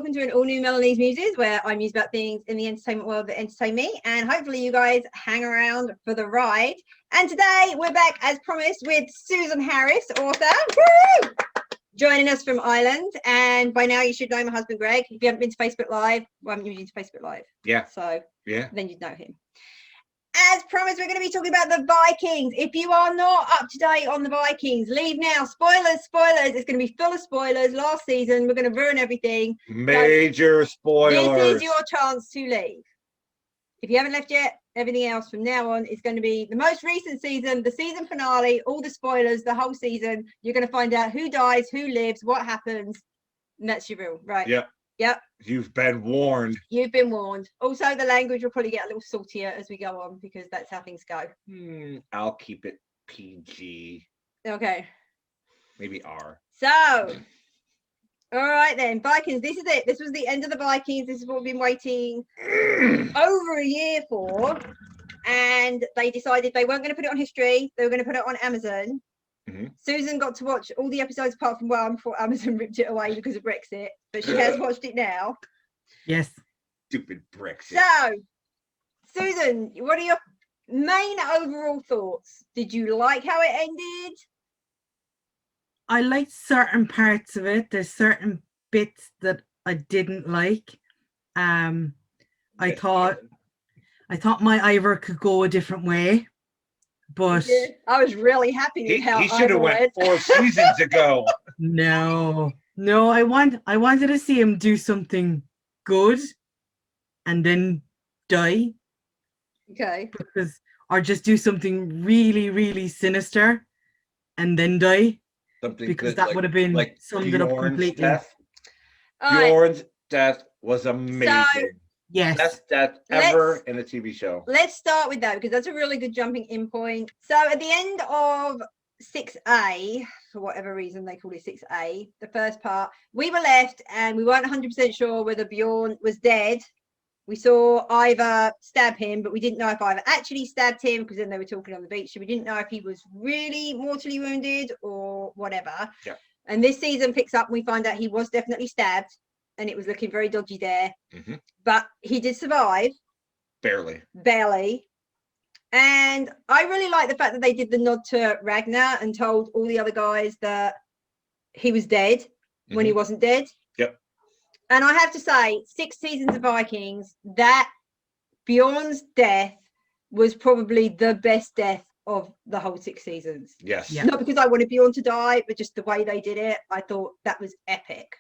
welcome to an all-new Melanie's Muses, where I muse about things in the entertainment world that entertain me, and hopefully you guys hang around for the ride. And today we're back, as promised, with Susan Harris, author, woo! Joining us from Ireland. And by now you should know my husband Greg. If you haven't been to Facebook Live, well, I haven't been to Facebook Live. Yeah. So yeah, then you'd know him. As promised, we're going to be talking about the Vikings. If you are not up to date on the Vikings, leave now. Spoilers. It's going to be full of spoilers. Last season, we're going to ruin everything. Major spoilers. This is your chance to leave. If you haven't left yet, everything else from now on is going to be the most recent season, the season finale, all the spoilers, the whole season. You're going to find out who dies, who lives, what happens. And that's your rule, right? Yep. You've been warned. You've been warned. Also, the language will probably get a little saltier as we go on because that's how things go. I'll keep it PG. Okay. Maybe R. So, all right then. Vikings, this is it. This was the end of the Vikings. This is what we've been waiting over a year for. And they decided they weren't going to put it on history. They were going to put it on Amazon. Susan got to watch all the episodes apart from one before Amazon ripped it away because of Brexit, but she has watched it now. Yes. Stupid Brexit. So, Susan, what are your main overall thoughts? Did you like how it ended? I liked certain parts of it. There's certain bits that I didn't like. I thought my Ivor could go a different way. But I was really happy with how he should have went 4 seasons ago. No, I wanted to see him do something good and then die. Okay. Or just do something really, really sinister and then die. Something because good, that would have been like summed it up completely. Bjorn's death was amazing. So, yes. Best death ever in a TV show. Let's start with that because that's a really good jumping in point. So at the end of 6A, for whatever reason they call it 6A, the first part, we were left and we weren't 100% sure whether Bjorn was dead. We saw Ivor stab him, but we didn't know if Ivor actually stabbed him because then they were talking on the beach. So we didn't know if he was really mortally wounded or whatever. Yeah. And this season picks up and we find out he was definitely stabbed. And it was looking very dodgy there. But he did survive. Barely. And I really like the fact that they did the nod to Ragnar and told all the other guys that he was dead when he wasn't dead. Yep. And I have to say, 6 seasons of Vikings, that Bjorn's death was probably the best death of the whole 6 seasons. Yes. Yeah. Not because I wanted Bjorn to die, but just the way they did it. I thought that was epic.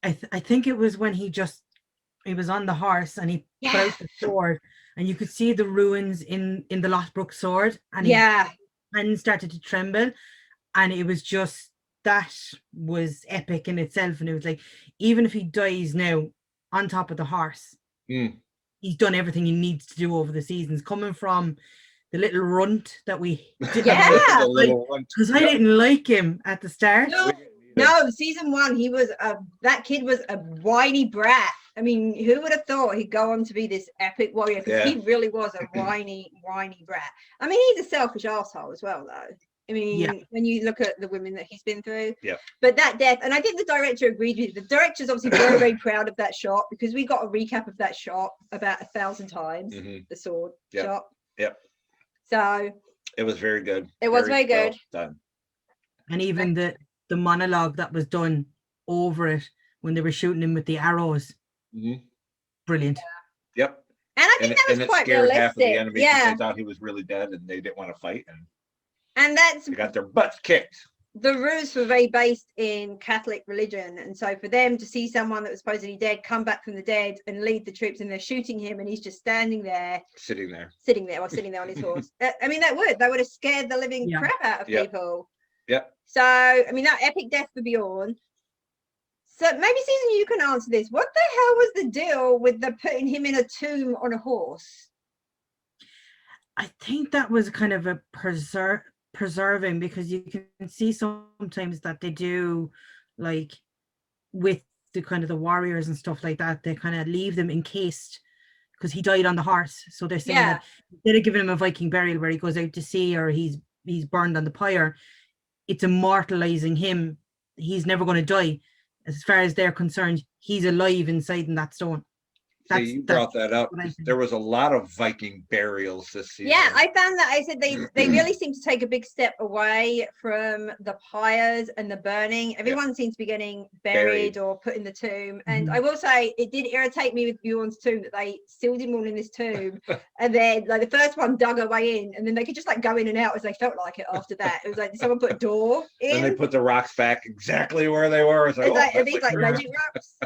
I think it was when he was on the horse and he put out the sword and you could see the ruins in the Lothbrok sword and his hand started to tremble, and it was just, that was epic in itself. And it was like, even if he dies now on top of the horse, he's done everything he needs to do over the seasons, coming from the little runt that we did. Because I didn't like him at the start. No, season 1, he was that kid was a whiny brat. I mean, who would have thought he'd go on to be this epic warrior? Because he really was a whiny brat. I mean, he's a selfish asshole as well, though. I mean, when you look at the women that he's been through. Yeah. But that death, and I think the director agreed with it. The director's obviously very, very proud of that shot because we got a recap of that shot about 1,000 times. The sword shot. Yep. So it was very good. It was very good. Well done. And even the monologue that was done over it when they were shooting him with the arrows. Brilliant. Yep. And I think that was quite realistic. Half of the enemy because they thought he was really dead and they didn't want to fight, and that's, they got their butts kicked. The Rus were very based in Catholic religion, and so for them to see someone that was supposedly dead come back from the dead and lead the troops, and they're shooting him and he's just standing there sitting there on his horse. I mean, that would have scared the living crap out of people. So, I mean, that epic death for Bjorn. So maybe, Susan, you can answer this. What the hell was the deal with the putting him in a tomb on a horse? I think that was kind of a preserving, because you can see sometimes that they do, like with the kind of the warriors and stuff like that, they kind of leave them encased because he died on the horse. So they're saying that instead of giving him a Viking burial where he goes out to sea or he's burned on the pyre, it's immortalizing him. He's never going to die. as far as they're concerned, he's alive inside in that stone. You brought that up. There was a lot of Viking burials this season. Yeah, I found that. I said they really seem to take a big step away from the pyres and the burning. Everyone seems to be getting buried or put in the tomb. And I will say, it did irritate me with Bjorn's tomb that they sealed him all in this tomb, and then like the first one dug a way in, and then they could just like go in and out as they felt like it. After that, it was like someone put a door in. And they put the rocks back exactly where they were. It's like, are these like magic rocks?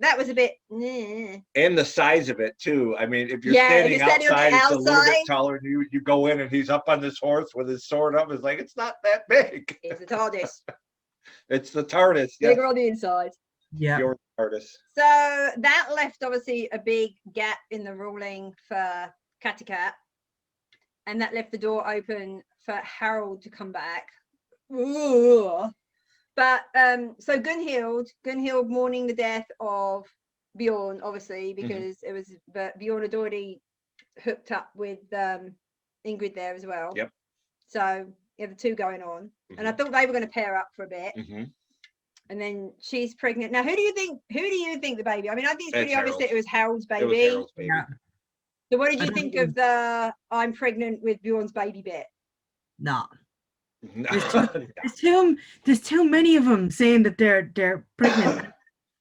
That was a bit, and the size of it too. I mean, if you're standing outside, it's a little bit taller. And you go in, and he's up on this horse with his sword up. It's like, it's not that big. It's the TARDIS. It's the TARDIS. Bigger on the inside. Yeah. Your TARDIS. So that left obviously a big gap in the ruling for Kattegat, and that left the door open for Harold to come back. Ooh. But so Gunhild mourning the death of Bjorn, obviously, because it was, but Bjorn had already hooked up with Ingrid there as well. Yep. So you have the two going on, and I thought they were going to pair up for a bit, and then she's pregnant. Now, who do you think the baby? I mean, I think it's pretty obvious that it was Harold's baby. It was Harold's baby. Yeah. So what did you think of the "I'm pregnant with Bjorn's baby" bit? No. No. There's too many of them saying that they're pregnant.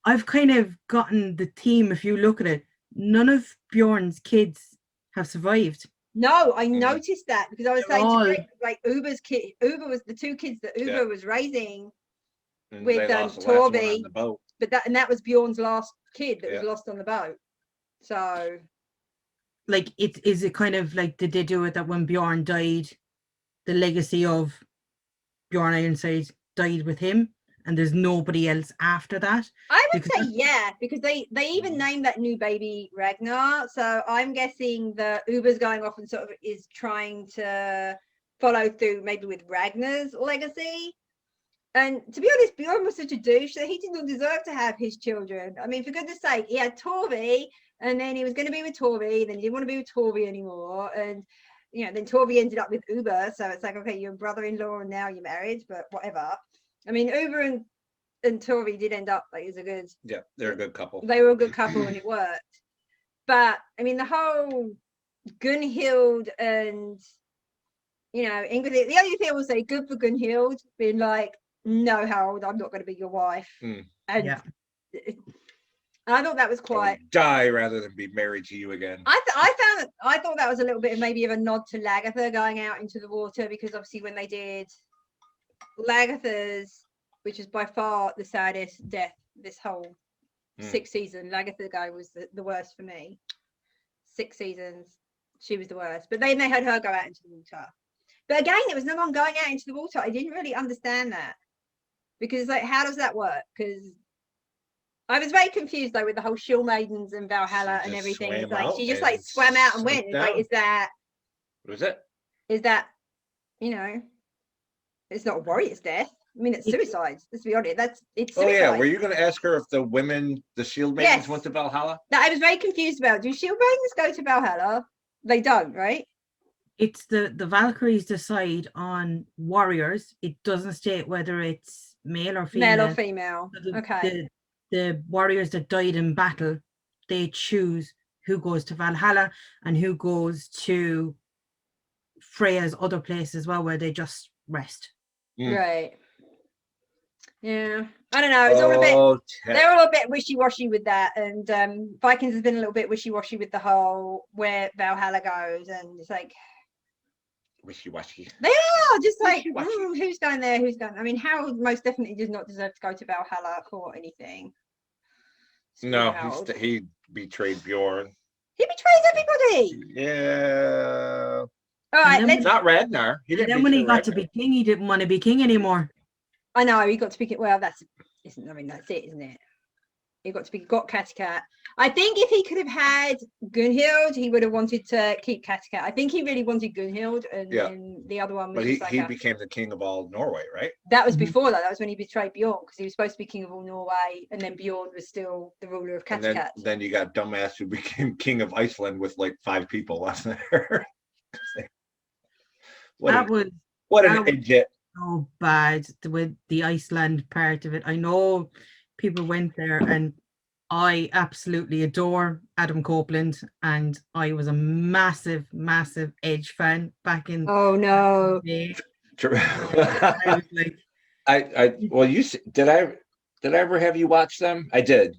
I've kind of gotten the theme. If you look at it, none of Bjorn's kids have survived. No, I noticed that, because I was saying to Rick, like Uber's kid. Uber was the two kids that Uber was raising with Torby, but that was Bjorn's last kid that was lost on the boat. So, like, is it kind of like, did they do it that when Bjorn died, the legacy of Bjorn Ironside died with him, and there's nobody else after that? I would say because they even named that new baby Ragnar. So I'm guessing the Uber's going off and sort of is trying to follow through maybe with Ragnar's legacy. And to be honest, Bjorn was such a douche that he did not deserve to have his children. I mean, for goodness sake, he had Torby, and then he was going to be with Torby, then he didn't want to be with Torby anymore, and then Torby ended up with Uber, so it's like, okay, you're brother-in-law and now you're married, but whatever. I mean, Uber and Torby did end up like as a good. Yeah, they're a good couple. They were a good couple and it worked. But I mean, the whole Gunhild and Ingrid. The only thing I will say, good for Gunhild, being like, no, Harold, I'm not going to be your wife. And I thought that was quite die rather than be married to you again. I thought that was a little bit of maybe of a nod to Lagertha going out into the water, because obviously when they did Lagertha's, which is by far the saddest death this whole 6 season, Lagertha guy was the worst for me. 6 seasons, she was the worst. But then they had her go out into the water. But again, there was no one going out into the water. I didn't really understand that, because like, how does that work? Because I was very confused though with the whole Shield Maidens and Valhalla and everything. It's like she just like swam out and went. It's like, is that? What is it? Is that? It's not a warrior's death. I mean, it's suicide. Let's be honest. It's suicide. Oh yeah, were you going to ask her if the Shield Maidens went to Valhalla? No, I was very confused about. Do Shield Maidens go to Valhalla? They don't, right? It's the Valkyries decide on warriors. It doesn't state whether it's male or female. Male or female. Okay. The warriors that died in battle, they choose who goes to Valhalla and who goes to Freya's other place as well, where they just rest. Right. Yeah. I don't know. It's all a bit. They're all a bit wishy-washy with that, and Vikings has been a little bit wishy-washy with the whole where Valhalla goes, and it's like wishy-washy. They are just like who's going there, who's going. I mean, Harold most definitely does not deserve to go to Valhalla for anything. No, he betrayed Bjorn. He betrays everybody. Yeah. All right, not Ragnar. And then when he got to be king, he didn't want to be king anymore. I know, he got to be. Well, that's it, isn't it? He got Kattegat. I think if he could have had Gunhild, he would have wanted to keep Kattegat. I think he really wanted Gunhild, and the other one was. But he became the king of all Norway, right? That was before that. That was when he betrayed Bjorn, because he was supposed to be king of all Norway, and then Bjorn was still the ruler of Kattegat. And then you got dumbass who became king of Iceland with like 5 people, wasn't there? What an idiot. So bad with the Iceland part of it. I know people went there, and I absolutely adore Adam Copeland, and I was a massive Edge fan back in. Oh no! I was like, did I ever have you watch them? I did.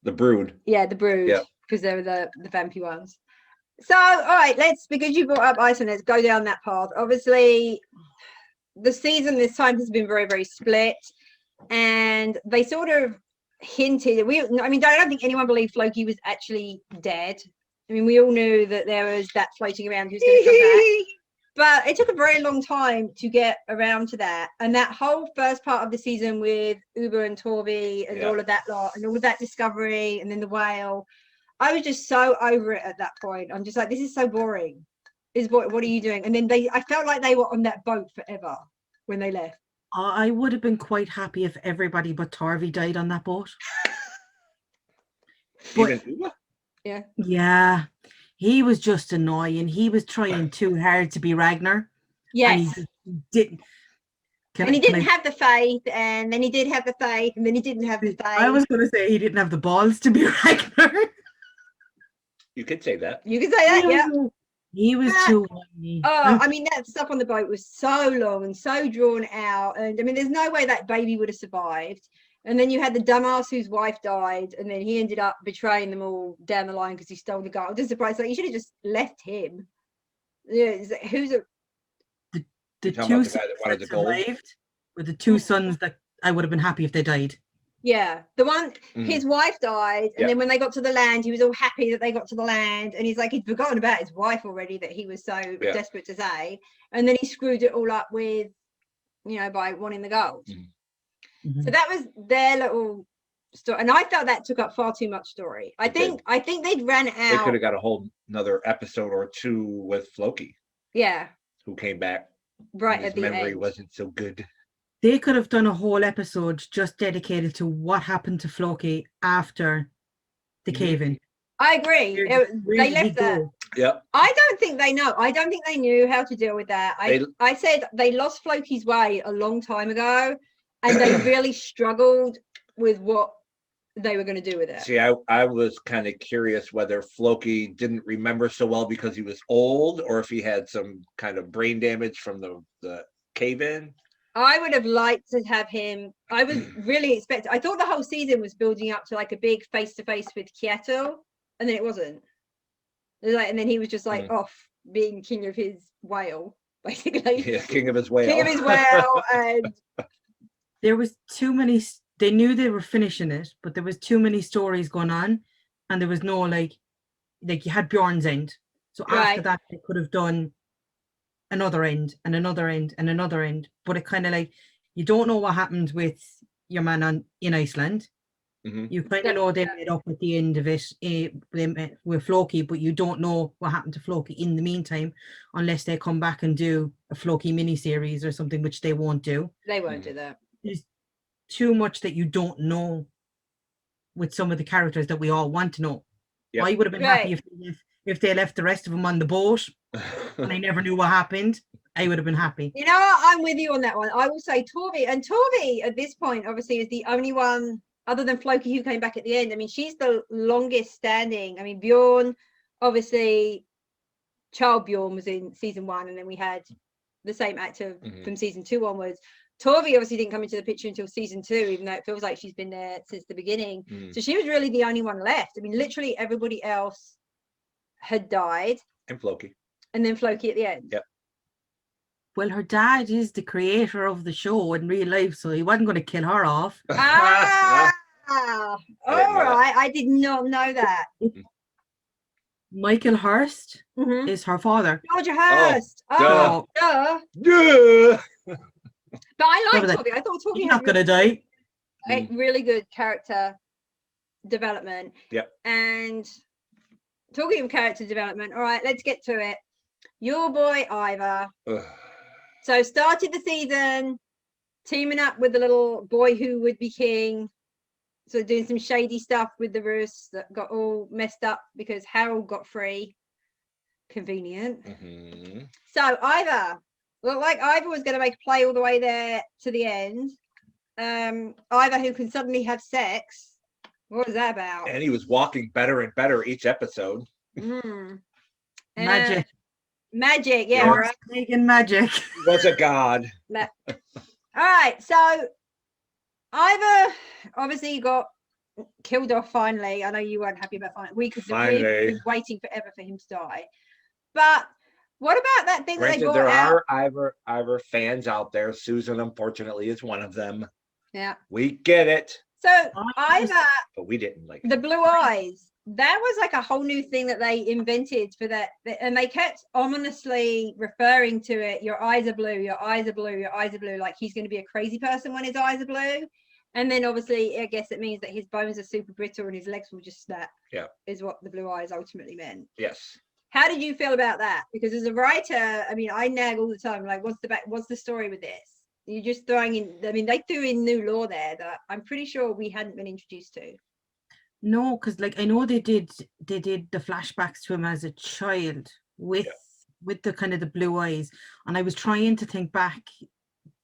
The Brood. Yeah, the Brood. Yeah, because they were the vampy ones. So, all right, because you brought up Iceland, let's go down that path. Obviously, the season this time has been very, very split, and they sort of hinted. I don't think anyone believed Floki was actually dead. I mean, we all knew that there was that floating around who's going to come back. But it took a very long time to get around to that. And that whole first part of the season with Uber and Torvi and all of that lot and all of that discovery and then the whale, I was just so over it at that point. I'm just like, this is so boring. What are you doing? And then I felt like they were on that boat forever when they left. I would have been quite happy if everybody but Torvi died on that boat. But, yeah. He was just annoying. He was trying too hard to be Ragnar. Yes. And he didn't. He didn't have the faith, and then he did have the faith, and then he didn't have the faith. I was going to say he didn't have the balls to be Ragnar. You could say that. You could say that, yeah. He was too whiny. Oh, I mean, that stuff on the boat was so long and so drawn out. And I mean, there's no way that baby would have survived. And then you had the dumbass whose wife died, and then he ended up betraying them all down the line because he stole the girl. Just surprised, like you should have just left him. Yeah, who's the two sons that survived were the two sons that I would have been happy if they died. Yeah, the one his wife died, and then when they got to the land, he was all happy that they got to the land, and he's like he'd forgotten about his wife already that he was so desperate to say, and then he screwed it all up with, by wanting the gold. So that was their little story, and I felt that took up far too much story. I think they'd ran out. They could have got a whole another episode or two with Floki. Yeah, who came back right at the memory end. Wasn't so good. They could have done a whole episode just dedicated to what happened to Floki after the cave-in. I agree. They left that. Yeah. I don't think they know. I don't think they knew how to deal with that. I said they lost Floki's way a long time ago, and they really struggled with what they were going to do with it. See, I was kind of curious whether Floki didn't remember so well because he was old, or if he had some kind of brain damage from the cave-in. I would have liked to have him. I was really expecting. I thought the whole season was building up to like a big face-to-face with Kieto, and then it wasn't. And then he was just like off being king of his whale, basically. Yeah, king of his whale. King of his whale, and there was too many. They knew they were finishing it, but there was too many stories going on, and there was no like you had Bjorn's end. So after that, they could have done another end and another end and another end. But it kind of like you don't know what happened with your man in Iceland. You kind of know they made up at the end of it with Floki, but you don't know what happened to Floki in the meantime, unless they come back and do a Floki miniseries or something, which they won't do. They won't do that. There's too much that you don't know with some of the characters that we all want to know. Yep. I would have been happy if they left the rest of them on the boat and I never knew what happened. I would have been happy. You know what? I'm with you on that one. I will say Torvi, and Torvi at this point obviously is the only one other than Floki who came back at the end. I mean, she's the longest standing. I mean, Bjorn, obviously, Child Bjorn was in season 1, and then we had the same actor from season 2 onwards. Torvi obviously didn't come into the picture until season 2, even though it feels like she's been there since the beginning. So she was really the only one left. I mean, literally everybody else had died. And Floki. And then Floki at the end. Yep. Well, her dad is the creator of the show in real life, so he wasn't going to kill her off. All right. I did not know that. Michael Hurst is her father. Georgia Hurst. Duh. But I like Torvi. I thought Torvi He's not going to die. Really good character development. Yep. And talking of character development, all right, let's get to it. Your boy Ivor. So started the season teaming up with the little boy who would be king. So doing some shady stuff with the Rus that got all messed up because Harold got free. Convenient. So Ivor, looked like Ivor was going to make a play all the way there to the end. Ivor who can suddenly have sex. What was that about? And he was walking better and better each episode. Magic. Magic, yeah, right. Making magic. He was a god. All right, so Ivor obviously got killed off finally. I know you weren't happy about we've been waiting forever for him to die. But what about that thing that they brought out? There are Ivor fans out there. Susan, unfortunately, is one of them. Yeah. We get it. So Ivor, but we didn't like it. The blue eyes. That was like a whole new thing that they invented for that. And they kept ominously referring to it. Your eyes are blue, your eyes are blue, your eyes are blue. Like he's going to be a crazy person when his eyes are blue. And then obviously, I guess it means that his bones are super brittle and his legs will just snap. Yeah. Is what the blue eyes ultimately meant. Yes. How did you feel about that? Because as a writer, I mean, I nag all the time. Like, what's the story with this? You're just throwing in, I mean, they threw in new lore there that I'm pretty sure we hadn't been introduced to. No, because like I know they did the flashbacks to him as a child with the kind of the blue eyes, and I was trying to think back,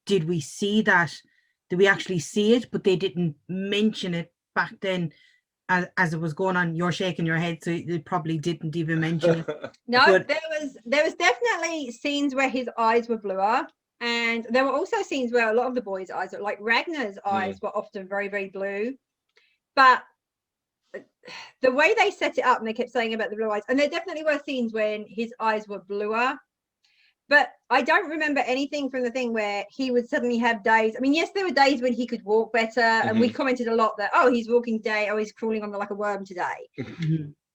did we see that? Did we actually see it? But they didn't mention it back then as it was going on. You're shaking your head, so they probably didn't even mention it. No, but there was definitely scenes where his eyes were bluer. And there were also scenes where a lot of the boys' eyes, like Ragnar's eyes, were often very, very blue. But the way they set it up, and they kept saying about the blue eyes, and there definitely were scenes when his eyes were bluer. But I don't remember anything from the thing where he would suddenly have days. I mean, yes, there were days when he could walk better, and we commented a lot that, he's walking today, he's crawling on like a worm today.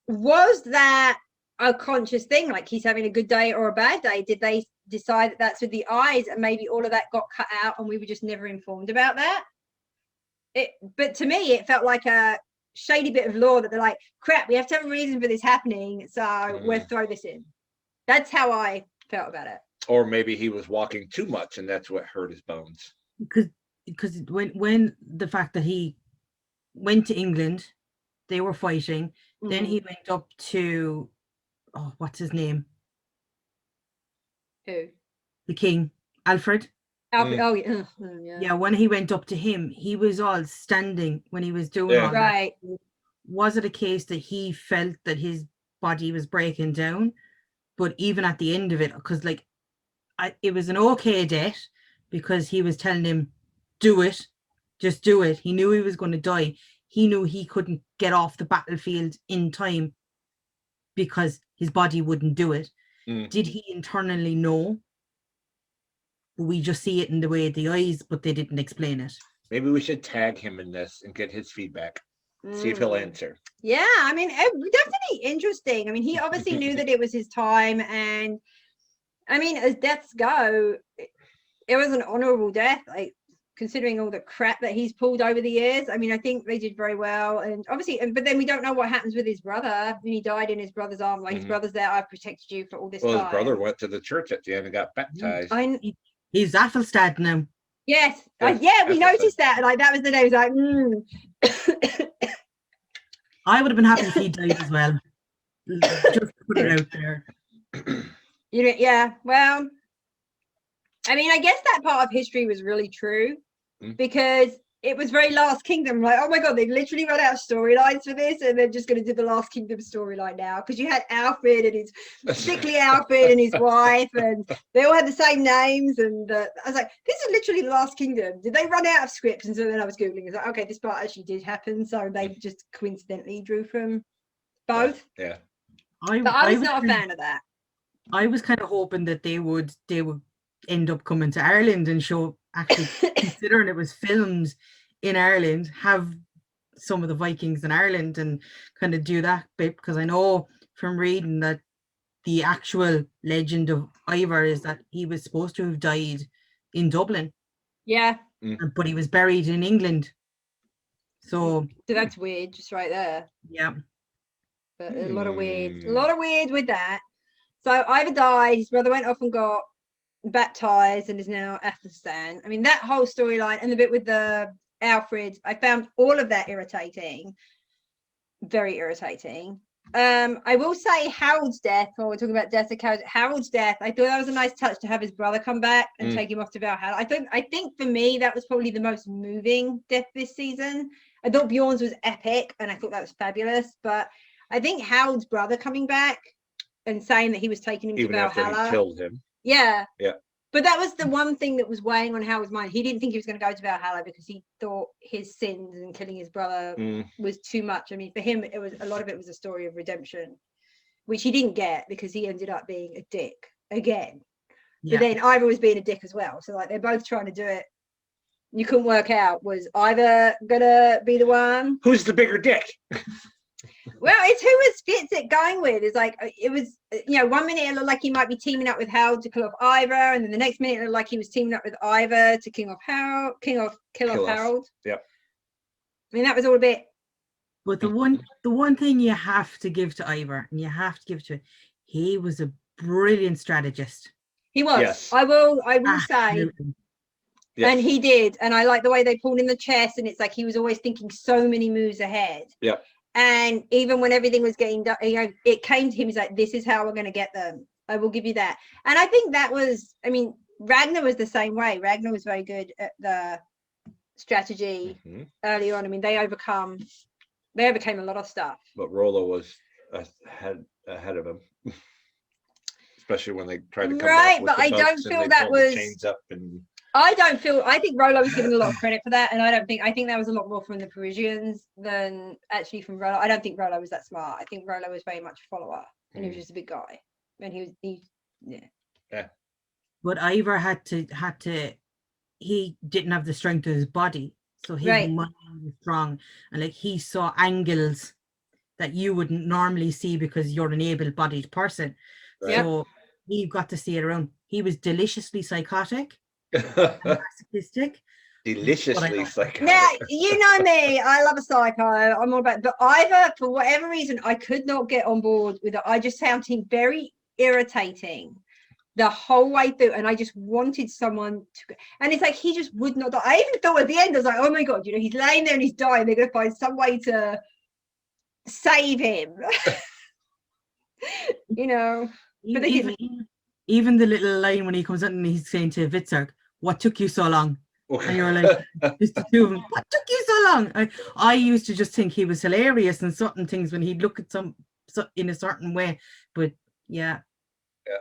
Was that a conscious thing, like he's having a good day or a bad day? Did they decide that that's with the eyes, and maybe all of that got cut out and we were just never informed about that? But to me, it felt like a shady bit of lore that they're like, crap, we have to have a reason for this happening, so we'll throw this in. That's how I felt about it. Or maybe he was walking too much and that's what hurt his bones. Because when the fact that he went to England, they were fighting, then he went up to what's his name? Who? The king, Alfred. Alfred. Yeah, when he went up to him, he was all standing when he was doing all right. That. Was it a case that he felt that his body was breaking down? But even at the end of it, because like it was an okay death, because he was telling him, do it, just do it. He knew he was going to die. He knew he couldn't get off the battlefield in time because his body wouldn't do it. Did he internally know? We just see it in the way of the eyes, but they didn't explain it. Maybe we should tag him in this and get his feedback. See if he'll answer. Yeah, I mean, definitely interesting. I mean, he obviously knew that it was his time, and I mean, as deaths go, it was an honorable death, like considering all the crap that he's pulled over the years. I mean, I think they did very well, and obviously, but then we don't know what happens with his brother. He died in his brother's arms. Like his brother's there. I've protected you for all this time. Well, his brother went to the church at the end and got baptized. He's Athelstad now. Yes. We noticed that. Like that was the day. It was like, I would have been happy if he died as well. Just put it out there. Yeah. Well, I mean, I guess that part of history was really true because it was very Last Kingdom. Like, oh my God, they literally run out of storylines for this, and they're just going to do the Last Kingdom storyline now because you had Alfred and his sickly Alfred and his wife, and they all had the same names. And I was like, this is literally the Last Kingdom. Did they run out of scripts? And so then I was Googling. It's like, okay, this part actually did happen. So they just coincidentally drew from both. Yeah. But I was not a fan of that. I was kind of hoping that they would end up coming to Ireland and show, actually considering it was filmed in Ireland, have some of the Vikings in Ireland and kind of do that bit, because I know from reading that the actual legend of Ivor is that he was supposed to have died in Dublin. Yeah. But he was buried in England. So that's weird, just right there. Yeah. But a lot of weird with that. So Ivor died, his brother went off and got baptized and is now Athelstan. I mean, that whole storyline and the bit with the Alfred, I found all of that irritating, very irritating. I will say Harold's death, while we're talking about death of Harold's death, I thought that was a nice touch to have his brother come back and take him off to Valhalla. I think for me that was probably the most moving death this season. I thought Bjorn's was epic and I thought that was fabulous, but I think Harold's brother coming back and saying that he was taking him to Valhalla. After he killed him. Yeah. Yeah. But that was the one thing that was weighing on Howard's mind. He didn't think he was going to go to Valhalla because he thought his sins and killing his brother was too much. I mean, for him, it was a lot of it was a story of redemption, which he didn't get because he ended up being a dick again. Yeah. But then Ivor was being a dick as well. So like they're both trying to do it. You couldn't work out, was Ivor gonna be the one? Who's the bigger dick? Well, it's who was Fitz going with. It's like it was, 1 minute it looked like he might be teaming up with Harold to kill off Ivor, and then the next minute it looked like he was teaming up with Ivor to kill off Harold. Yep. I mean, that was all a bit. But the one thing you have to give to Ivor, and you have to give to, he was a brilliant strategist. He was. Yes. I will say. Yes. And he did, and I like the way they pulled in the chess, and it's like he was always thinking so many moves ahead. Yeah. And even when everything was getting done, it came to him. He's like, "This is how we're going to get them. I will give you that." And I think that was, Ragnar was the same way. Ragnar was very good at the strategy early on. I mean, they overcame a lot of stuff. But Rollo was ahead of him, especially when they tried to come back with but I don't feel that was chains up and. I think Rollo was given a lot of credit for that, and I think that was a lot more from the Parisians than actually from Rollo. I don't think Rollo was that smart. I think Rollo was very much a follower, and he was just a big guy, and yeah. But Ivor had to. He didn't have the strength of his body, so his mind was strong, and like he saw angles that you wouldn't normally see because you're an able-bodied person. Right. So he got to see it around. He was deliciously psychotic. Deliciously psychotic. Now you know me, I love a psycho. I'm all about, but Ivor, for whatever reason, I could not get on board with it. I just found him very irritating the whole way through, and I just wanted someone to. And it's like he just would not die. I even thought at the end, I was like, oh my god, he's laying there and he's dying. They're going to find some way to save him. But even the little line when he comes in and he's saying to Witzerg, "What took you so long?" And you're like, just the two of them, "What took you so long?" I used to just think he was hilarious and certain things when he'd look at some in a certain way. But yeah.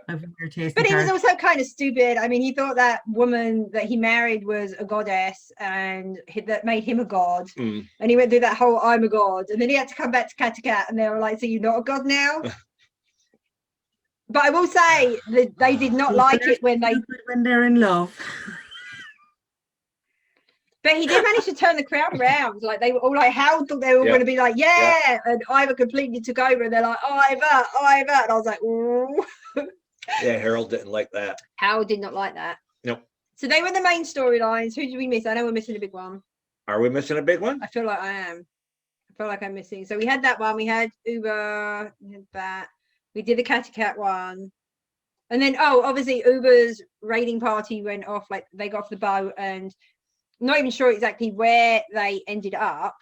I've never tasted. But he was also kind of stupid. I mean, he thought that woman that he married was a goddess, and that made him a god. And he went through that whole "I'm a god," and then he had to come back to Kattegat, and they were like, "So you're not a god now?" But I will say that they did not like it when they're in love. But he did manage to turn the crowd around. Like they were all like, Harold thought they were going to be like, yeah, and Ivor completely took over, and they're like, Ivor, and I was like, ooh. Yeah, Harold didn't like that. Harold did not like that. Nope. So they were the main storylines. Who did we miss? I know we're missing a big one. Are we missing a big one? I feel like I am. I feel like I'm missing. So we had that one. We had Uber. We had that. We did the Kattegat one. And then, obviously, Uber's raiding party went off. Like, they got off the boat, and I'm not even sure exactly where they ended up.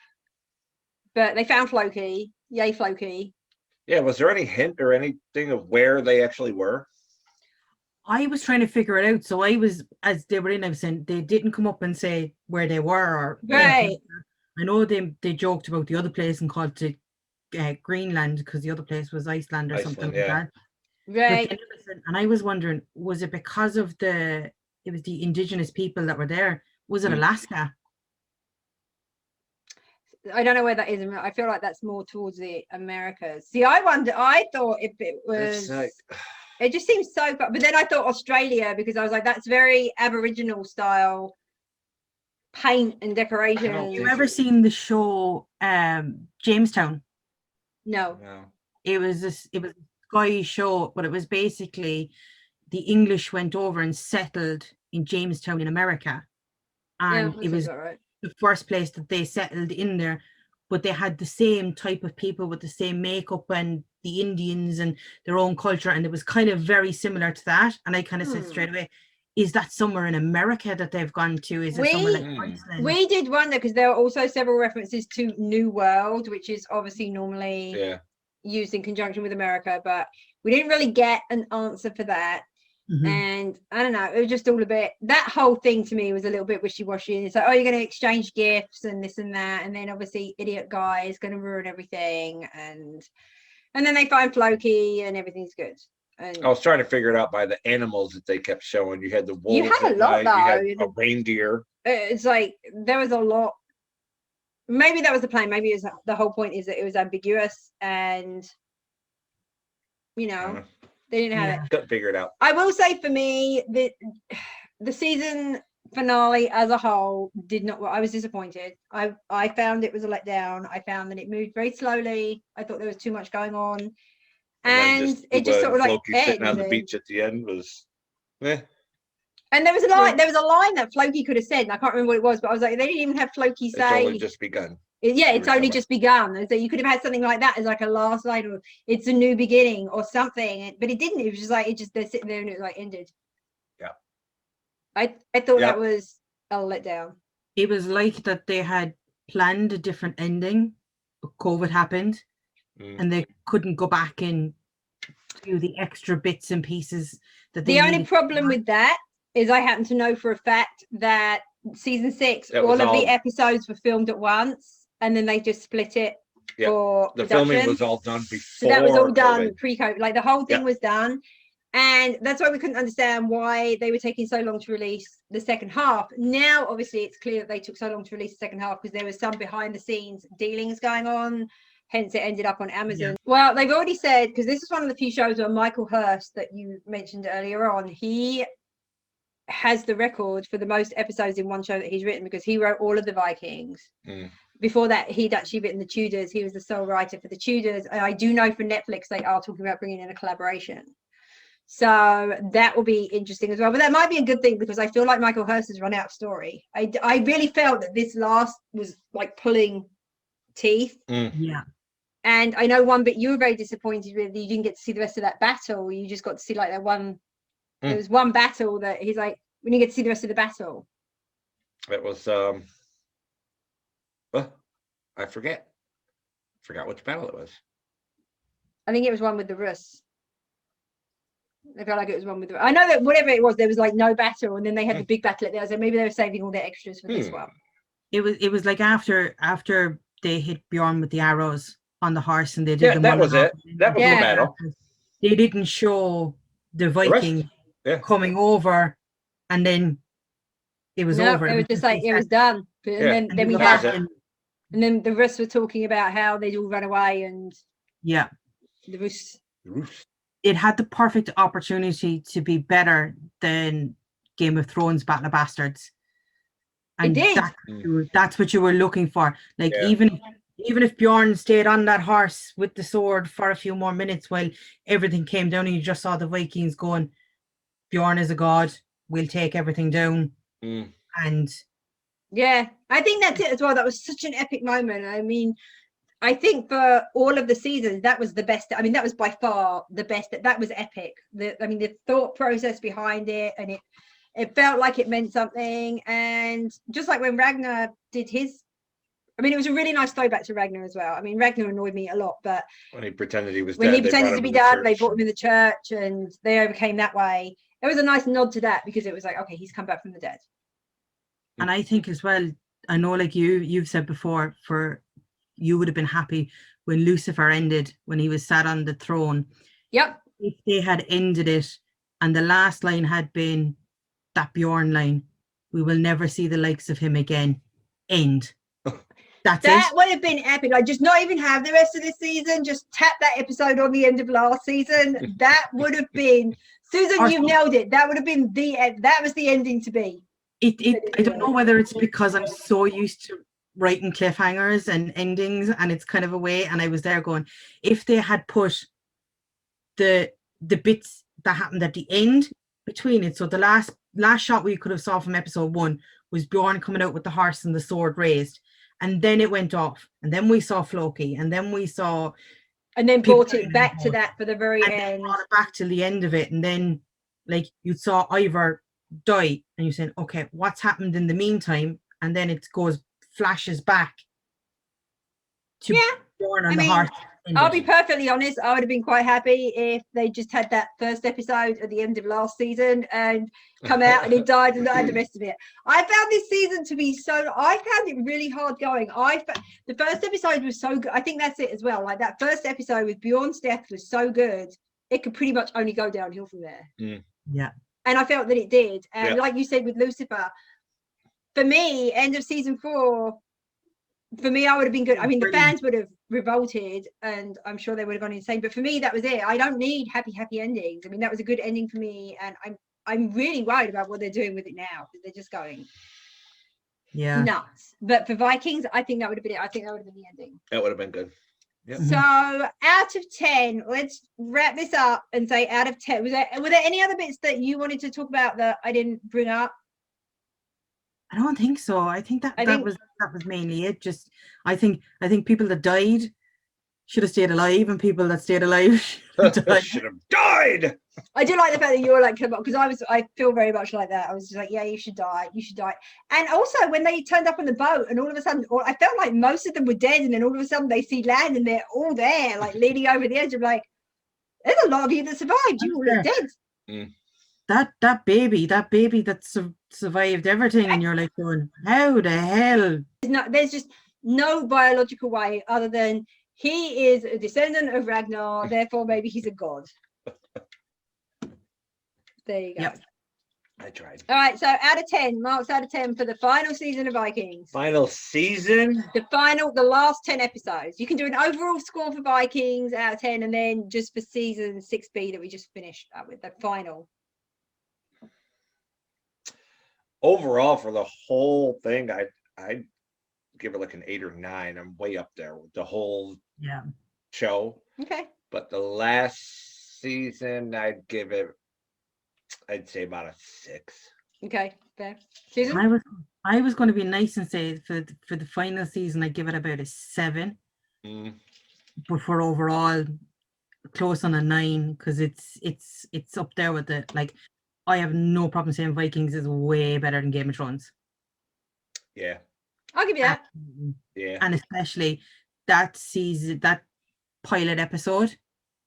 But they found Floki. Yay, Floki. Yeah, was there any hint or anything of where they actually were? I was trying to figure it out. So I was, as they were in, I was saying they didn't come up and say where they were. Or right. I know they joked about the other place and called it Greenland because the other place was Iceland or something like that. Right. And I was wondering, was it because of it was the indigenous people that were there? Was it Alaska? I don't know where that is. I feel like that's more towards the Americas. See, I thought if it was, it just seems so far. But then I thought Australia, because I was like, that's very Aboriginal style paint and decoration. Have you ever seen the show Jamestown? No. It was a Sky show, but it was basically the English went over and settled in Jamestown in America, and it was the first place that they settled in there. But they had the same type of people with the same makeup and the Indians and their own culture, and it was kind of very similar to that. And I kind of said straight away, is that somewhere in America that they've gone to? Is it somewhere like Iceland? We did wonder, because there are also several references to New World, which is obviously normally used in conjunction with America, but we didn't really get an answer for that. Mm-hmm. And I don't know, it was just all a bit, that whole thing to me was a little bit wishy-washy. It's like, oh, you're going to exchange gifts and this and that, and then obviously idiot guy is going to ruin everything, and then they find Floki and everything's good. And I was trying to figure it out by the animals that they kept showing. You had the wolves, you had a lot, though. You had a reindeer. It's like there was a lot. Maybe that was the plan. Maybe it was, the whole point is that it was ambiguous, and you know, they didn't have it. Couldn't figure it out. I will say, for me, that the season finale as a whole did not. I was disappointed. I found it was a letdown. I found that it moved very slowly. I thought there was too much going on, and it just sort of like Floki sitting on the beach at the end was. And there was a line. There was a line that Floki could have said, and I can't remember what it was. But I was like, they didn't even have Floki say. It's only just begun. It's only just begun. And so you could have had something like that as like a last line, or it's a new beginning, or something. But it didn't. It was just like they're sitting there and it like ended. Yeah. I thought that was a letdown. It was like that they had planned a different ending, but COVID happened, and they couldn't go back and do the extra bits and pieces that they. The only problem with that is I happen to know for a fact that season 6, all of the episodes were filmed at once, and then they just split it for the filming was all done before. So that was all done pre-COVID. Like the whole thing was done. And that's why we couldn't understand why they were taking so long to release the second half. Now, obviously, it's clear that they took so long to release the second half because there was some behind the scenes dealings going on. Hence, it ended up on Amazon. Yeah. Well, they've already said, because this is one of the few shows where Michael Hurst that you mentioned earlier on, he has the record for the most episodes in one show that he's written, because he wrote all of the Vikings. Before that, he'd actually written the Tudors. He was the sole writer for the Tudors. And I do know for Netflix they are talking about bringing in a collaboration, so that will be interesting as well. But that might be a good thing, because I feel like Michael Hurst has run out of story. I really felt that this last was like pulling teeth. And I know one bit you were very disappointed with, you didn't get to see the rest of that battle. You just got to see like that one. There was one battle that he's like, we didn't get to see the rest of the battle. It was I forgot which battle it was. I think it was one with the Rus. I felt like it was one with the, I know that whatever it was, there was like no battle, and then they had the big battle at there. So maybe they were saving all their extras for this one. It was like after they hit Bjorn with the arrows on the horse, and they did that was it. That was the battle. They didn't show the Vikings coming over, and then it was over. It was just like it was done. And then we had, and then the Rus were talking about how they'd all run away, and the Rus. It had the perfect opportunity to be better than Game of Thrones Battle of Bastards. And it did. That's what you were looking for. Like even if Bjorn stayed on that horse with the sword for a few more minutes while everything came down, and you just saw the Vikings going, Bjorn is a god, we'll take everything down. And I think that's it as well. That was such an epic moment. I mean, I think for all of the seasons, that was the best. I mean, that was by far the best. That was epic. The thought process behind it, and it felt like it meant something. And just like when Ragnar did his, I mean, it was a really nice throwback to Ragnar as well. I mean, Ragnar annoyed me a lot, but when he pretended he was dead, they brought him in the church, and they overcame that way. It was a nice nod to that, because it was like, okay, he's come back from the dead. And I think as well, I know, like you've said before, you would have been happy when Lucifer ended, when he was sat on the throne. Yep. If they had ended it, and the last line had been that Bjorn line, we will never see the likes of him again. End. That would have been epic. Like, just not even have the rest of this season. Just tap that episode on the end of last season. That would have been, Susan, you've nailed it. That would have been the end. That was the ending to be. I don't know whether it's because I'm so used to writing cliffhangers and endings, and it's kind of a way, and I was there going, if they had put the bits that happened at the end between it, so the last shot we could have saw from episode 1 was Bjorn coming out with the horse and the sword raised, and then it went off, and then we saw Floki, and then we saw, and then brought it back to that for the very end, and brought it back to the end of it, and then like you saw Ivor die, and you're saying, okay, what's happened in the meantime? And then it flashes back to Bjorn on the horse, I'll be perfectly honest, I would have been quite happy if they just had that first episode at the end of last season and come out and it died and not had the rest of it. I found this season to be I found it really hard going. The first episode was so good. I think that's it as well. Like that first episode with Bjorn's death was so good, it could pretty much only go downhill from there. Yeah. And I felt that it did. And like you said with Lucifer, for me, end of season 4, for me, I would have been good. I mean, the fans would have revolted and I'm sure they would have gone insane. But for me, that was it. I don't need happy endings. I mean, that was a good ending for me. And I'm really worried about what they're doing with it now. They're just going nuts. But for Vikings, I think that would have been it. I think that would have been the ending. That would have been good. Yep. So out of 10, let's wrap this up and say out of 10. Were there any other bits that you wanted to talk about that I didn't bring up? I don't think so. I think that was mainly it. Just I think people that died should have stayed alive, and people that stayed alive should have died. I do like the fact that you were like, because I feel very much like that. I was just like, yeah, you should die. And also when they turned up on the boat and all of a sudden, I felt like most of them were dead, and then all of a sudden they see land and they're all there, like leaning over the edge. I'm like, there's a lot of you that survived. You all are dead. That baby that survived everything, and you're like going, how the hell? There's just no biological way other than he is a descendant of Ragnar, therefore maybe he's a god. There you go. Yep. I tried. All right, so out of 10, marks out of 10 for the final season of Vikings. Final season? The last 10 episodes. You can do an overall score for Vikings out of 10, and then just for season 6B that we just finished up with, the final. Overall, for the whole thing, I'd give it like an 8 or 9. I'm way up there with the whole show. Okay. But the last season, I'd say about a 6. Okay, fair. Susan? I was going to be nice and say for the final season, I'd give it about a 7. But for overall, close on a 9, because it's up there with the, like, I have no problem saying Vikings is way better than Game of Thrones. Yeah. I'll give you that. Yeah. And especially that season, that pilot episode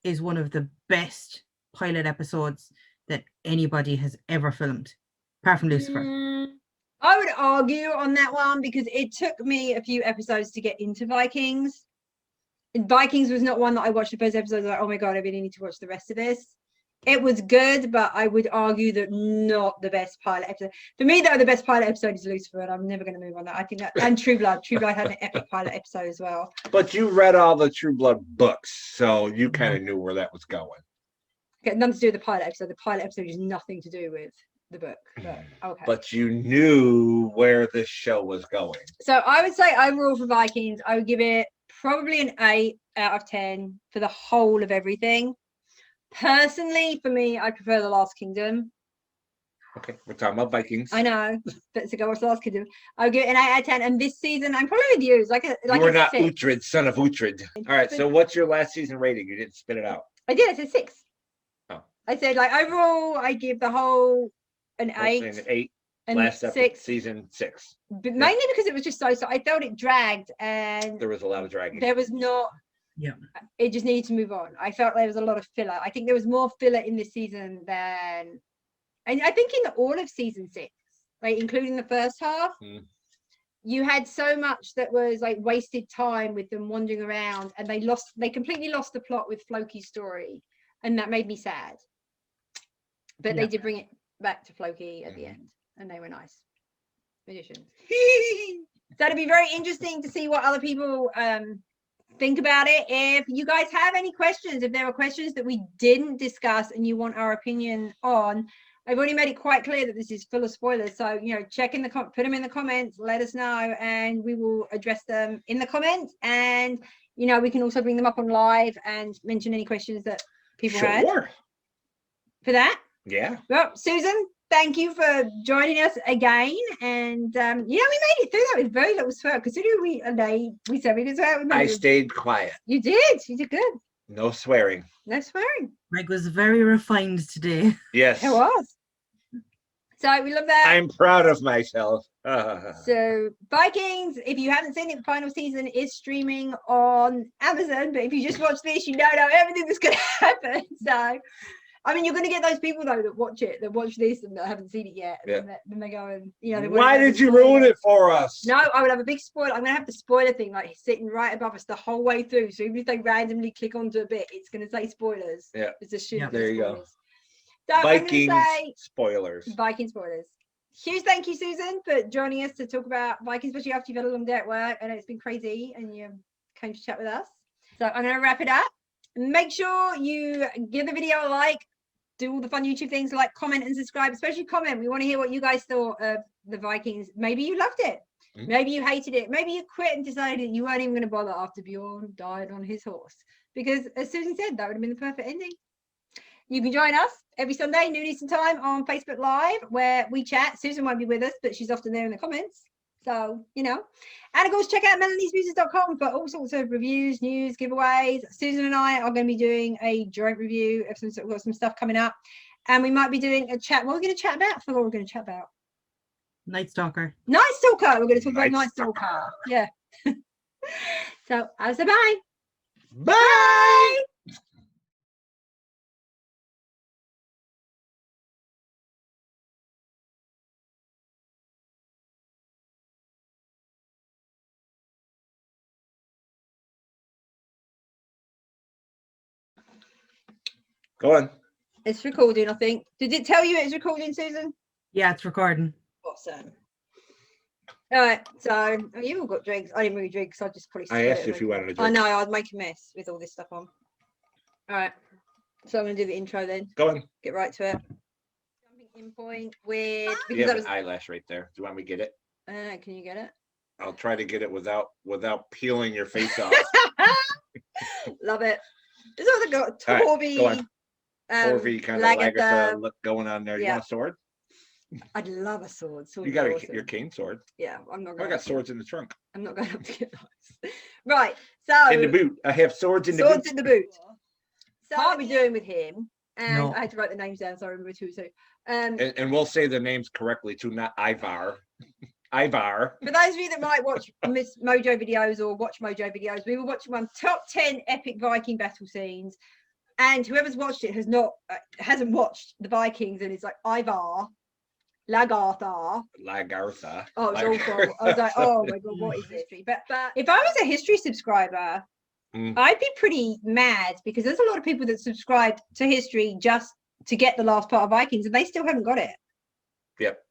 is one of the best pilot episodes that anybody has ever filmed, apart from Lucifer. I would argue on that one because it took me a few episodes to get into Vikings. And Vikings was not one that I watched the first episode. I was like, oh my God, I really need to watch the rest of this. It was good, but I would argue that not the best pilot episode. For me, though, the best pilot episode is Lucifer, and I'm never going to move on that. I think that, and True Blood. True Blood had an epic pilot episode as well. But you read all the True Blood books, so you kind of knew where that was going. Okay, nothing to do with the pilot episode. The pilot episode has nothing to do with the book. But okay. But you knew where this show was going. So I would say overall for Vikings, I would give it probably an 8 out of 10 for the whole of everything. Personally, for me, I prefer The Last Kingdom. Okay, we're talking about Vikings. I know, but to go watch The Last Kingdom, I would give it an 8 out of 10. And this season, I'm probably with you. Like you were not 6. Uhtred, son of Uhtred. All right, so what's your last season rating? You didn't spit it out. I did. I said 6. Oh. I said like overall, I give the whole an 8. An 8. And last 6. Season 6. But mainly because it was just so I felt it dragged, and there was a lot of dragging. There was not. Yeah. It just needed to move on. I felt there was a lot of filler. I think there was more filler in this season than, and I think in all of season 6, like including the first half, you had so much that was like wasted time with them wandering around, and they completely lost the plot with Floki's story, and that made me sad. But they did bring it back to Floki at the end, and they were nice magicians. So it'd be very interesting to see what other people think about it. If you guys have any questions, if there are questions that we didn't discuss and you want our opinion on, I've already made it quite clear that this is full of spoilers. So, check in put them in the comments, let us know, and we will address them in the comments. And, we can also bring them up on live and mention any questions that people had. For that. Yeah. Well, Susan, thank you for joining us again. And, we made it through that with very little swear. Considering we said we didn't swear. I stayed quiet. You did. You did good. No swearing. No swearing. Greg was very refined today. Yes. It was. So we love that. I'm proud of myself. So Vikings, if you haven't seen it, the final season is streaming on Amazon. But if you just watch this, you know everything that's going to happen. So, I mean, you're going to get those people though that watch this and that haven't seen it yet. And then they go and why did you ruin it for us? No, I would have a big spoiler. I'm going to have the spoiler thing like sitting right above us the whole way through. So even if they randomly click onto a bit, it's going to say spoilers. Yeah, it's a shit. There you go. So Vikings spoilers. Viking spoilers. Huge thank you, Susan, for joining us to talk about Vikings, especially after you've had a long day at work. I know it's been crazy and you came to chat with us. So I'm going to wrap it up. Make sure you give the video a like, do all the fun YouTube things like comment and subscribe, especially comment. We want to hear what you guys thought of the Vikings. Maybe you loved it. Maybe you hated it. Maybe you quit and decided you weren't even going to bother after Bjorn died on his horse. Because as Susan said, that would have been the perfect ending. You can join us every Sunday, noon Eastern time on Facebook Live, where we chat. Susan won't be with us, but she's often there in the comments. So, And of course, check out melaniesmuses.com for all sorts of reviews, news, giveaways. Susan and I are going to be doing a joint review of we've got some stuff coming up. And we might be doing a chat. What are we going to chat about? I forgot what we're going to chat about. Night Stalker. Night Stalker. We're going to talk about Night Stalker. Yeah. So, I say bye. Bye. Go on. It's recording, I think. Did it tell you it's recording, Susan? Yeah, it's recording. Awesome. All right, so you've all got drinks. I didn't really drink, so I just probably. I asked you if you wanted a drink. I know, I'd make a mess with all this stuff on. All right, so I'm going to do the intro then. Go on. Get right to it. Jumping in point with. You have an eyelash right there. Do you want me to get it? Can you get it? I'll try to get it without peeling your face off. Love it. This other got Torby. Right, Torby kind of Lagatha look going on there. You want a sword? I'd love a sword. You got your cane sword. Yeah, I'm not going. I got swords in the trunk. I'm not going up to get those. Right, so in the boot. I have swords in the boot. Swords in the boot. So what are we doing with him? And I had to write the names down so I remember who. So and we'll say the names correctly too, not Ivar. Ivar. For those of you that might watch Miss Mojo videos or watch Mojo videos, we were watching one top 10 epic Viking battle scenes, and whoever's watched it hasn't watched the Vikings, and it's like Ivar, Lagartha. Oh, it's awful. I was like, oh my god, what is history? But if I was a history subscriber, I'd be pretty mad because there's a lot of people that subscribe to history just to get the last part of Vikings, and they still haven't got it. Yep.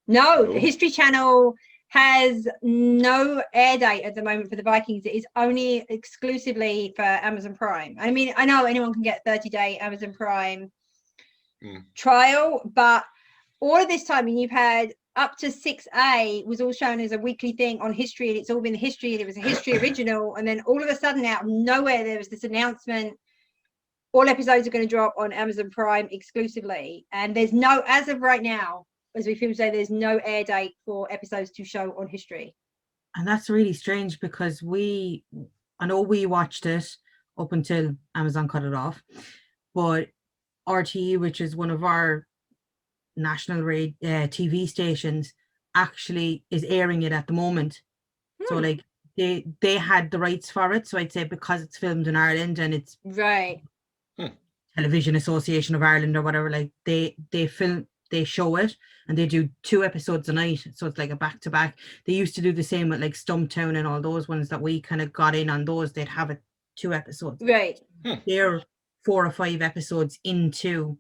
No, the History Channel has no air date at the moment for the Vikings. It is only exclusively for Amazon Prime. I mean, I know anyone can get a 30-day Amazon Prime trial, but all of this time, and you've had up to 6A was all shown as a weekly thing on history, and it's all been history, and it was a history original, and then all of a sudden out of nowhere there was this announcement, all episodes are going to drop on Amazon Prime exclusively, and there's no, as of right now, as we film say, there's no air date for episodes to show on history. And that's really strange because I know we watched it up until Amazon cut it off, but RTE, which is one of our national TV stations, actually is airing it at the moment. So like they had the rights for it. So I'd say because it's filmed in Ireland and it's Television Association of Ireland or whatever, like they show it and they do 2 episodes a night, so it's like a back-to-back. They used to do the same with like Stumptown and all those ones that we kind of got in on those. They'd have it 2 episodes. Right. They're 4 or 5 episodes into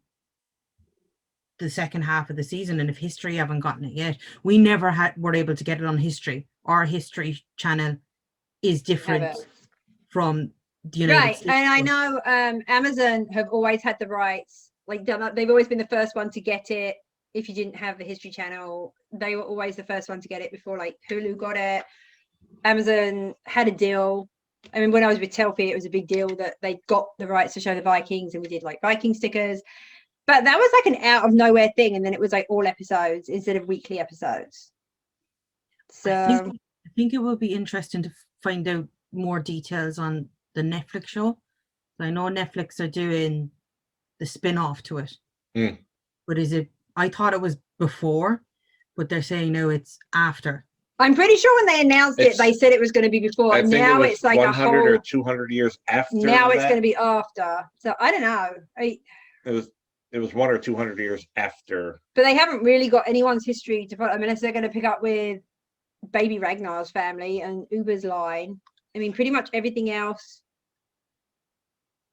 the second half of the season, and if history haven't gotten it yet, we never were able to get it on history. Our history channel is different from the United States. And I know Amazon have always had the rights. Like they've always been the first one to get it. If you didn't have the History Channel, they were always the first one to get it before like Hulu got it. Amazon had a deal. I mean, when I was with Telfy, it was a big deal that they got the rights to show the Vikings, and we did like Viking stickers. But that was like an out of nowhere thing, and then it was like all episodes instead of weekly episodes. So I think it will be interesting to find out more details on the Netflix show. I know Netflix are doing the spin-off to it, but is it I thought it was before, but they're saying no, it's after. I'm pretty sure when they announced it, they said it was going to be before. I think now it was it's like 100 or 200 years after. Now it's going to be after. So I don't know. It was 100 or 200 years after. But they haven't really got anyone's history to follow. I mean, unless they're going to pick up with baby Ragnar's family and Uber's line. I mean, pretty much everything else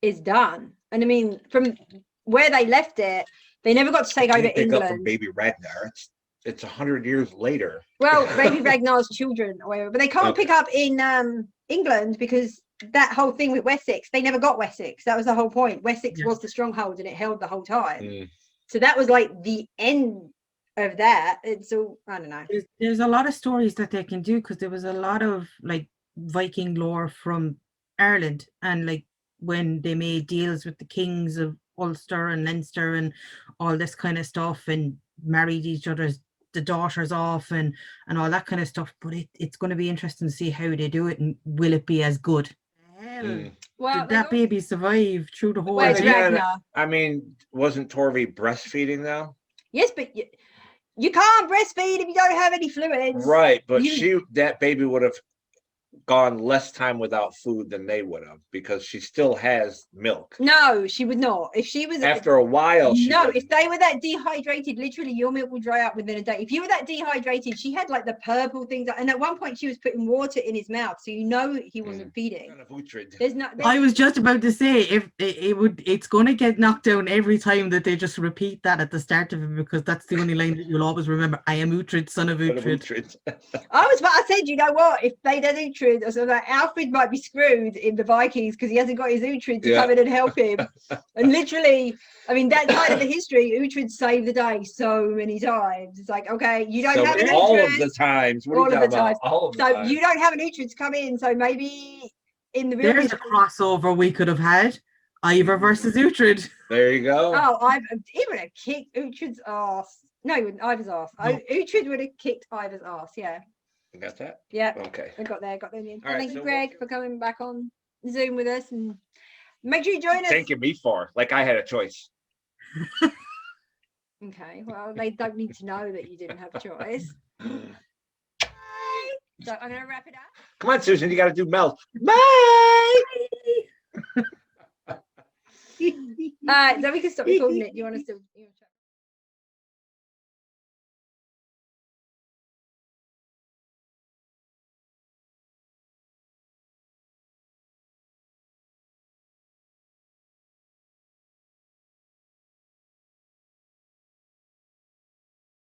is done. And I mean, from where they left it, they never got to take over England. Up from baby Ragnar. It's 100 years later. Well, baby Ragnar's children or whatever, but they can't pick up in England because that whole thing with Wessex, they never got Wessex. That was the whole point. Wessex was the stronghold and it held the whole time. So that was like the end of that. It's all, I don't know. There's a lot of stories that they can do because there was a lot of like Viking lore from Ireland, and like when they made deals with the kings of Ulster and Leinster and all this kind of stuff, and married each other's the daughters off and all that kind of stuff. But it's going to be interesting to see how they do it, and will it be as good? Well, did that baby survive through the whole thing? I mean, wasn't Torvi breastfeeding though? Yes, but you can't breastfeed if you don't have any fluids. Right, but that baby would have gone less time without food than they would have, because she still has milk. No, she would not. If she was after a while, if they were that dehydrated, literally your milk will dry up within a day. If you were that dehydrated, she had like the purple things, and at one point she was putting water in his mouth, so you know he wasn't feeding. I was just about to say, if it's going to get knocked down every time that they just repeat that at the start of it, because that's the only line that you'll always remember. I am Uhtred, son of Uhtred. I said, you know what, if they did Uhtred, so that Alfred might be screwed in the Vikings because he hasn't got his Uhtred to come in and help him. And literally, I mean, that side of the history, Uhtred saved the day so many times. It's like, okay, you don't have an Uhtred. All of the times. All of the times. So you don't have an Uhtred to come in, so maybe in the real there's a crossover we could have had. Ivor versus Uhtred. There you go. Oh, he would have kicked Uhtred's ass. No, he wouldn't. Ivor's ass. No. Uhtred would have kicked Ivor's ass, yeah. You got that? Yeah. Okay. I got there in the end. Thank you, Greg, for coming back on Zoom with us, and make sure you join us. Thanking me for, like I had a choice. Okay, well, they don't need to know that you didn't have a choice. So I'm going to wrap it up. Come on, Susan, you got to do Mel. Bye! So we can stop recording it. Do you want us to